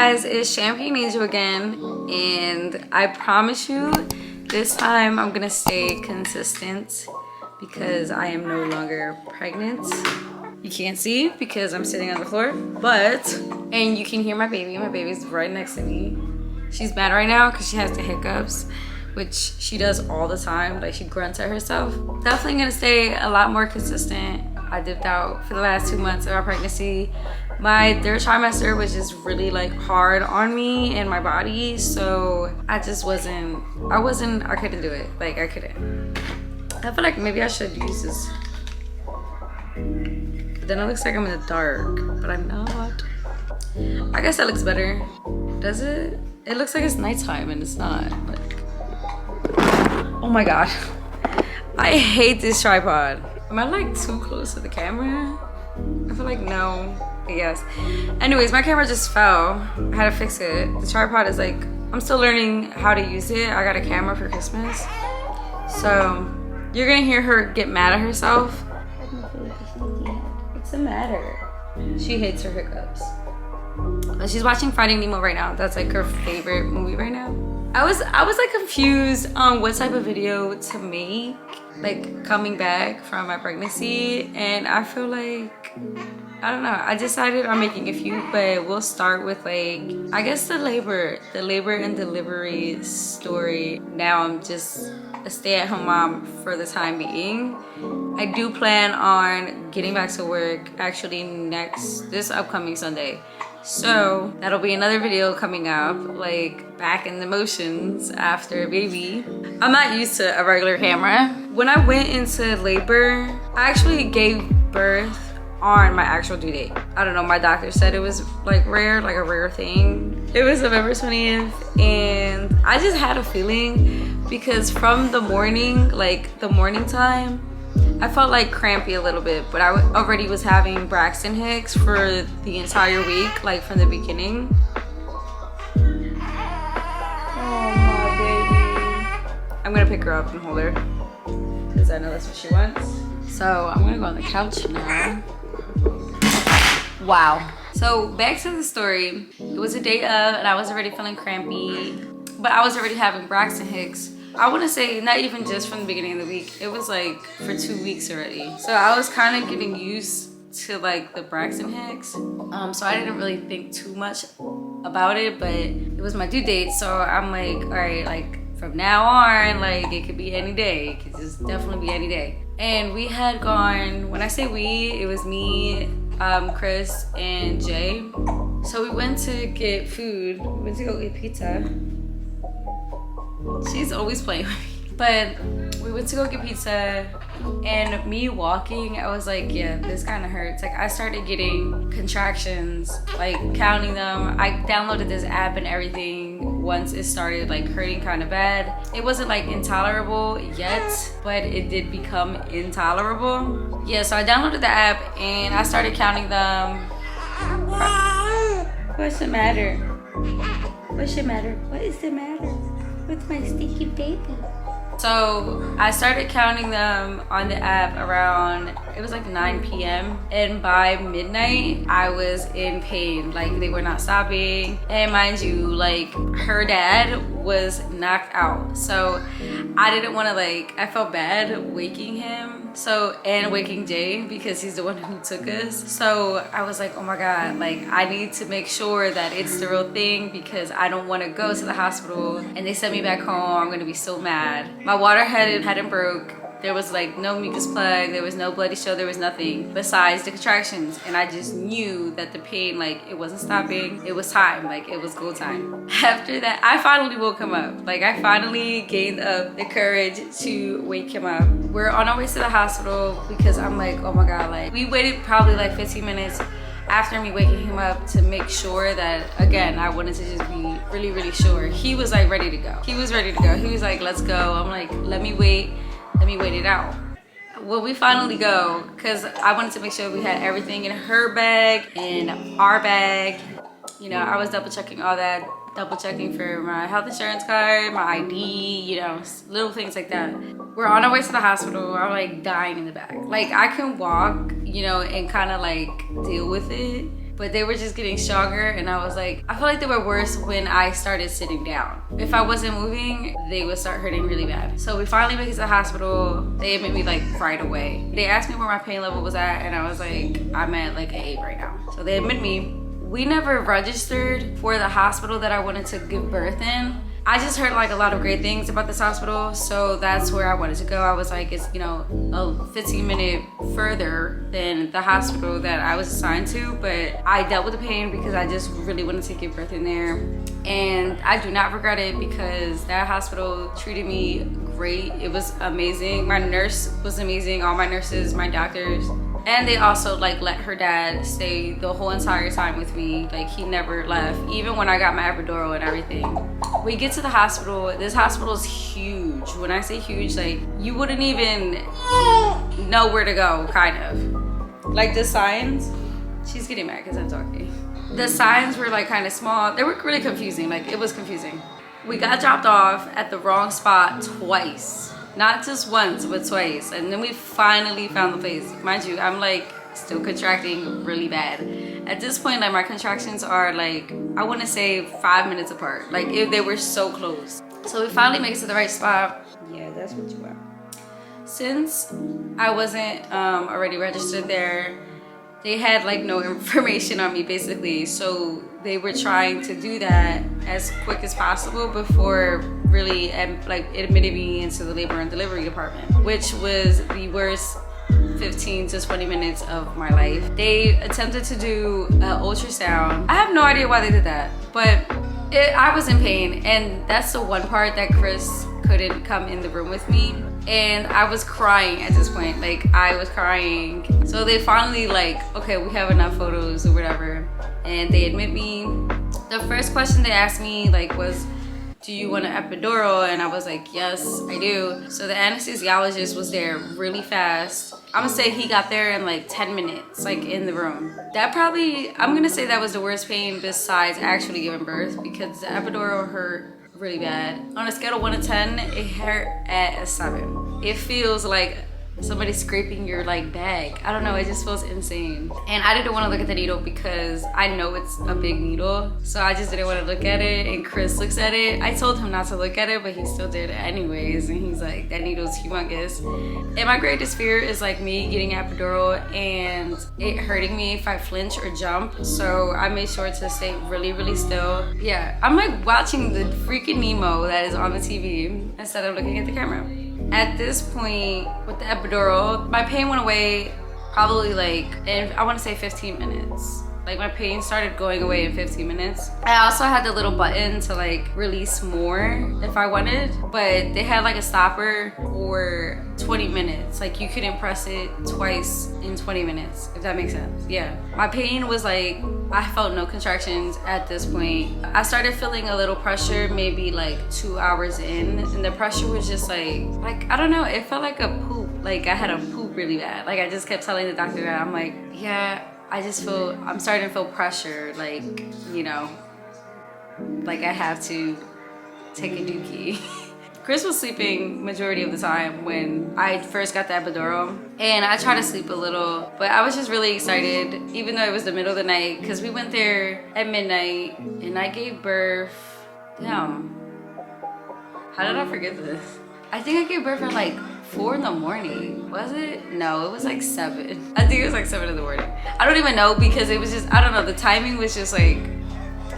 guys, it's Champagne Angel again, and I promise you this time I'm gonna stay consistent because I am no longer pregnant. You can't see because I'm sitting on the floor, and you can hear my baby. My baby's right next to me. She's mad right now because she has the hiccups, which she does all the time. Like, she grunts at herself. Definitely gonna stay a lot more consistent. I dipped out for the last 2 months of our pregnancy. My third trimester was just really like hard on me and my body, so I just I couldn't do it. Like, I couldn't. I feel like maybe I should use this. But then it looks like I'm in the dark, but I'm not. I guess that looks better. Does it? It looks like it's nighttime and it's not. Like, oh my God. I hate this tripod. Am I like too close to the camera? I feel like no, I guess. Anyways, my camera just fell. I had to fix it. The tripod is like, I'm still learning how to use it. I got a camera for Christmas. So you're gonna hear her get mad at herself. What's the matter? She hates her hiccups. She's watching Finding Nemo right now. That's like her favorite movie right now. I was like confused on what type of video to make, like coming back from my pregnancy, and I feel like, I don't know, I decided on making a few, but we'll start with like, I guess the labor and delivery story. Now I'm just a stay-at-home mom for the time being. I do plan on getting back to work actually this upcoming Sunday. So that'll be another video coming up, like back in the motions after a baby. I'm not used to a regular camera. When I went into labor, I actually gave birth on my actual due date. I don't know, my doctor said it was like rare, like a rare thing. It was November 20th, and I just had a feeling because from the morning, like the morning time, I felt like crampy a little bit, but I already was having Braxton Hicks for the entire week, like from the beginning. Oh, my baby. I'm gonna pick her up and hold her because I know that's what she wants. So I'm gonna go on the couch now. Wow. So back to the story. It was a day of, and I was already feeling crampy, but I was already having Braxton Hicks. I want to say not even just from the beginning of the week. It was like for 2 weeks already. So I was kind of getting used to like the Braxton Hicks. So I didn't really think too much about it, but it was my due date. So I'm like, all right, like from now on, like it could be any day. It could just definitely be any day. And we had gone, when I say we, it was me, Chris, and Jay. So we went to get food. We went to go get pizza. She's always playing with me. But we went to go get pizza, and me walking, I was like, yeah, this kind of hurts. Like, I started getting contractions, like counting them. I downloaded this app and everything once it started like hurting kind of bad. It wasn't like intolerable yet, but it did become intolerable. Yeah, so I downloaded the app and I started counting them. What's the matter? What's the matter? What is the matter with my stinky baby? So I started counting them on the app around, it was like 9 p.m. and by midnight I was in pain. Like, they were not stopping. And mind you, like, her dad was knocked out, so I didn't want to, like, I felt bad waking him, so, and waking Jay because he's the one who took us. So I was like, oh my God, like, I need to make sure that it's the real thing because I don't want to go to the hospital and they send me back home. I'm gonna be so mad. My water hadn't broke. There was like no mucus plug, there was no bloody show, there was nothing besides the contractions. And I just knew that the pain, like, it wasn't stopping. It was time, like it was go time. After that, I finally woke him up. Like, I finally gained up the courage to wake him up. We're on our way to the hospital because I'm like, oh my God, like, we waited probably like 15 minutes after me waking him up to make sure that, again, I wanted to just be really, really sure. He was like ready to go. He was ready to go. He was like, let's go. I'm like, let me wait it out. Well, we finally go because I wanted to make sure we had everything in her bag and our bag. You know, I was double checking all that, double checking for my health insurance card, my ID, you know, little things like that. We're on our way to the hospital. I'm like dying in the back. Like, I can walk, you know, and kind of like deal with it. but they were just getting stronger. And I was like, I feel like they were worse when I started sitting down. If I wasn't moving, they would start hurting really bad. So we finally make it to the hospital. They admit me like right away. They asked me where my pain level was at, and I was like, I'm at like an 8 right now. So they admit me. We never registered for the hospital that I wanted to give birth in. I just heard like a lot of great things about this hospital, so that's where I wanted to go. I was like, it's, you know, a 15-minute further than the hospital that I was assigned to, but I dealt with the pain because I just really wanted to give birth in there. And I do not regret it because that hospital treated me great. It was amazing. My nurse was amazing, all my nurses, my doctors. And they also like let her dad stay the whole entire time with me. Like he never left, even when I got my epidural and everything. We get to the hospital. This hospital is huge. When I say huge, like you wouldn't even know where to go, kind of. Like the signs, she's getting mad because I'm talking. The signs were like kind of small. They were really confusing. Like it was confusing. We got dropped off at the wrong spot twice. Not just once, but twice. And then we finally found the place. Mind you, I'm like still contracting really bad. At this point, like my contractions are like, I want to say 5 minutes apart. Like if they were so close. So we finally make it to the right spot. Yeah, that's what you are. Since I wasn't already registered there, they had like no information on me basically. So they were trying to do that as quick as possible before really like admitted me into the labor and delivery department, which was the worst 15 to 20 minutes of my life. They attempted to do an ultrasound. I have no idea why they did that, but I was in pain, and that's the one part that Chris couldn't come in the room with me. And I was crying at this point, like I was crying. So they finally like, okay, we have enough photos or whatever, and they admit me. The first question they asked me like was, do you want an epidural? And I was like, yes, I do. So the anesthesiologist was there really fast. I'm gonna say he got there in like 10 minutes, like in the room. That probably, I'm gonna say that was the worst pain besides actually giving birth, because the epidural hurt really bad. On a scale of 1 to 10, it hurt at a 7. It feels like somebody scraping your like bag. I don't know, it just feels insane. And I didn't want to look at the needle because I know it's a big needle, so I just didn't want to look at it. And Chris looks at it. I told him not to look at it, but he still did it anyways, and he's like, that needle's humongous. And my greatest fear is like me getting epidural and it hurting me if I flinch or jump, so I made sure to stay really still. Yeah, I'm like watching the freaking Nemo that is on the TV instead of looking at the camera. At this point, with the epidural, my pain went away probably like, I want to say 15 minutes. Like my pain started going away in 15 minutes. I also had the little button to like release more if I wanted, but they had like a stopper for 20 minutes. Like you couldn't press it twice in 20 minutes, if that makes sense. Yeah, my pain was like, I felt no contractions at this point. I started feeling a little pressure maybe like 2 hours in, and the pressure was just like I don't know, it felt like a poop. Like I had a poop really bad. Like I just kept telling the doctor that. I'm like, yeah, I'm starting to feel pressure, like, you know, like I have to take a dookie. Chris was sleeping majority of the time when I first got the epidural, and I tried to sleep a little, but I was just really excited, even though it was the middle of the night, because we went there at midnight and I gave birth. Damn, how did I forget this? I think I gave birth at like 4 in the morning. Was it? No, it was like 7. I think it was like 7 in the morning. I don't even know, because it was just, I don't know, the timing was just like,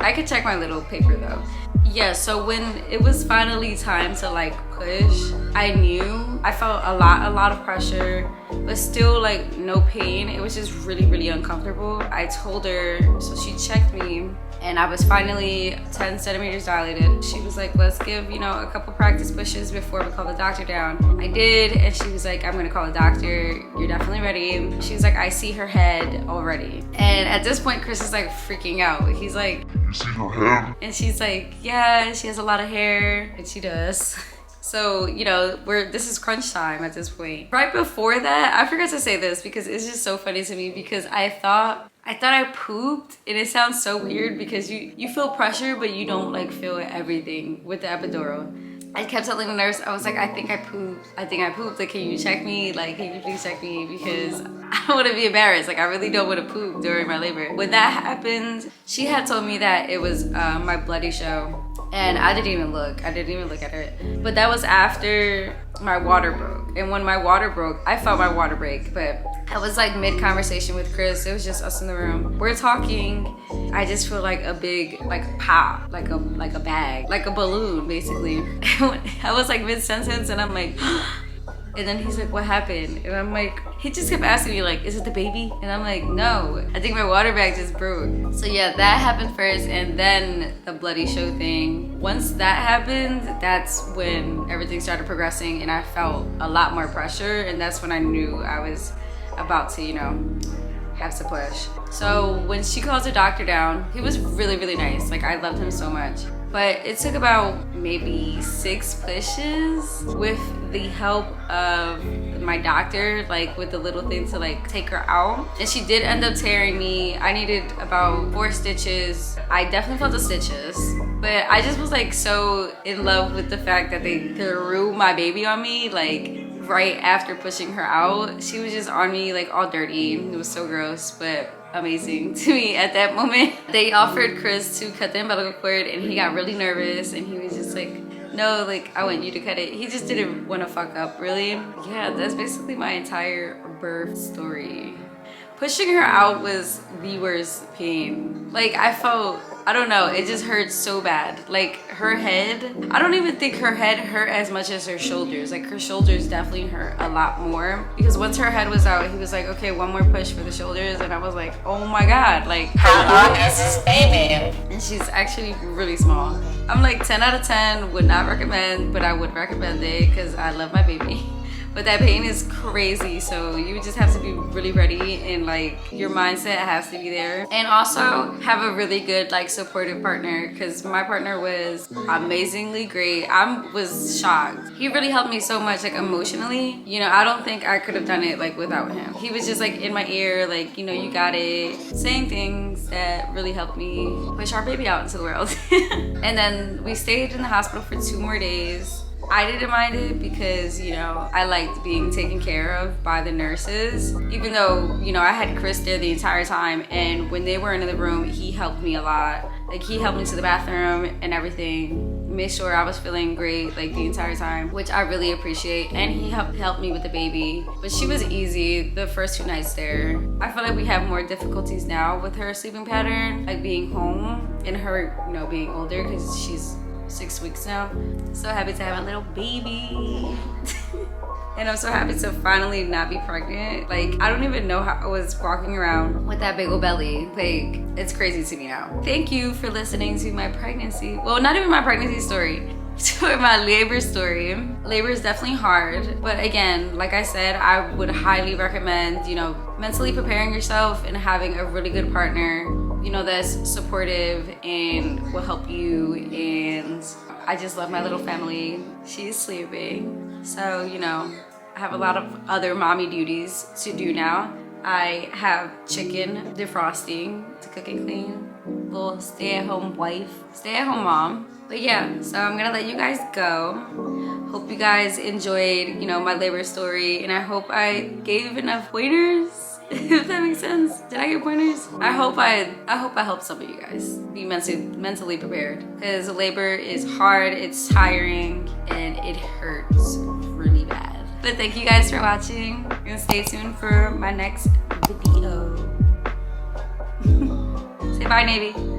I could check my little paper though. Yeah, so when it was finally time to like push, I knew I felt a lot of pressure, but still like no pain. It was just really uncomfortable. I told her, so she checked me, and I was finally 10 centimeters dilated. She was like, let's give, you know, a couple practice pushes before we call the doctor down. I did, and she was like, I'm gonna call the doctor. You're definitely ready. She was like, I see her head already. And at this point, Chris is like freaking out. He's like, you see her hair? And she's like, yeah, she has a lot of hair, and she does. So, you know, this is crunch time at this point. Right before that, I forgot to say this because it's just so funny to me, because I thought I pooped, and it sounds so weird because you feel pressure, but you don't like feel everything with the epidural. I kept telling the nurse, I was like, I think I pooped. Like, can you check me? Like, can you please check me? Because I don't want to be embarrassed. Like, I really don't want to poop during my labor. When that happened, she had told me that it was my bloody show. And I didn't even look at it. But that was after my water broke. And when my water broke, I felt my water break. But I was like mid-conversation with Chris. It was just us in the room. We're talking. I just feel like a big like pop, like a bag, like a balloon basically. I was like mid-sentence and I'm like, and then he's like, what happened? And I'm like, he just kept asking me like, is it the baby? And I'm like, no, I think my water bag just broke. So yeah, that happened first, and then the bloody show thing. Once that happened, that's when everything started progressing and I felt a lot more pressure, and that's when I knew I was about to, you know, have to push. So when she calls the doctor down, he was really, really nice. Like, I loved him so much. But it took about maybe 6 pushes with the help of my doctor, like with the little thing to like take her out. And she did end up tearing me. I needed about 4 stitches. I definitely felt the stitches. But I just was like so in love with the fact that they threw my baby on me, like right after pushing her out. She was just on me like all dirty. It was so gross, but amazing to me at that moment. They offered Chris to cut the umbilical cord and he got really nervous and he was just like, no, like, I want you to cut it. He just didn't want to fuck up, really. Yeah, that's basically my entire birth story. Pushing her out was the worst pain. Like, I felt, I don't know, it just hurt so bad. Like, her head, I don't even think her head hurt as much as her shoulders. Like, her shoulders definitely hurt a lot more. Because once her head was out, he was like, okay, one more push for the shoulders. And I was like, oh my God, like, how long is this baby? And she's actually really small. I'm like 10 out of 10, would not recommend, but I would recommend it because I love my baby. But that pain is crazy, so you just have to be really ready and like your mindset has to be there. And also have a really good like supportive partner, because my partner was amazingly great. I was shocked. He really helped me so much like emotionally. You know, I don't think I could have done it like without him. He was just like in my ear, like, you know, you got it, saying things that really helped me push our baby out into the world. And then we stayed in the hospital for 2 more days. I didn't mind it because, you know, I liked being taken care of by the nurses, even though, you know, I had Chris there the entire time, and when they weren't in the room, he helped me a lot. Like, he helped me to the bathroom and everything, made sure I was feeling great like the entire time, which I really appreciate. And he helped me with the baby, but she was easy the first 2 nights there. I feel like we have more difficulties now with her sleeping pattern, like being home and her, you know, being older, because she's 6 weeks now. So happy to have a little baby. And I'm so happy to finally not be pregnant. Like, I don't even know how I was walking around with that big old belly. Like, it's crazy to me now. Thank you for listening to my pregnancy. Well, not even my pregnancy story, to my labor story. Labor is definitely hard, but again, like I said, I would highly recommend, you know, mentally preparing yourself and having a really good partner, you know, that's supportive and will help you. And I just love my little family. She's sleeping, so, you know, I have a lot of other mommy duties to do now. I have chicken defrosting to cook and clean, little stay-at-home wife, stay-at-home mom. But yeah, so I'm gonna let you guys go. Hope you guys enjoyed, you know, my labor story, and I hope I gave enough pointers, if that makes sense. Did I give pointers? I hope I helped some of you guys be mentally prepared, because labor is hard, it's tiring, and it hurts really bad. But thank you guys for watching, and stay tuned for my next video. Say bye, Navy.